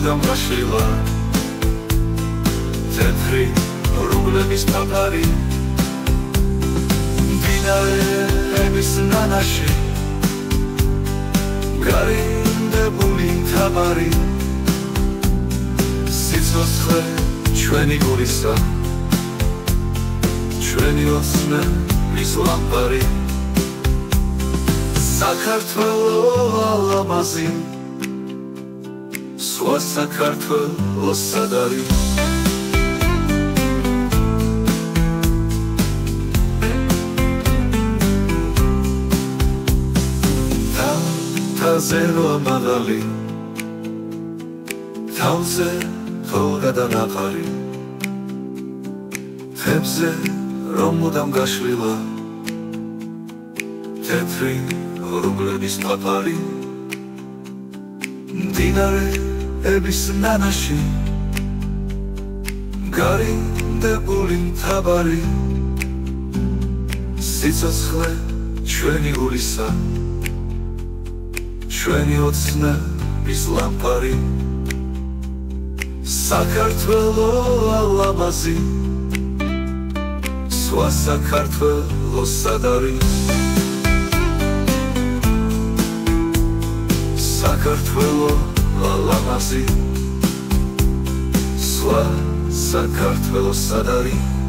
მუდამ გაშლილა თეთრი რუბლების პაპარი მდინარეების ნანაში გარინდებული თაბარი სიცოცხლე ჩვენი გულისა ჩვენი ოცნების ლამპარი საქართველო ალამაზი სხვა საქართველო სად არის ზერო მაღალი თავზე ხო გადანაყარი ხებზე რომ მუდამ გაშლილა თეთრი რუბლების პაპარი მდინარეების ნანაში გარინდებული თაბარი სიცოცხლე ჩვენი გულისა ჩვენი ოცნების ლამპარი საქართველო ალამაზი სხვა საქართველო სად არის საქართველო ალამაზი სხვა საქართველო სად არის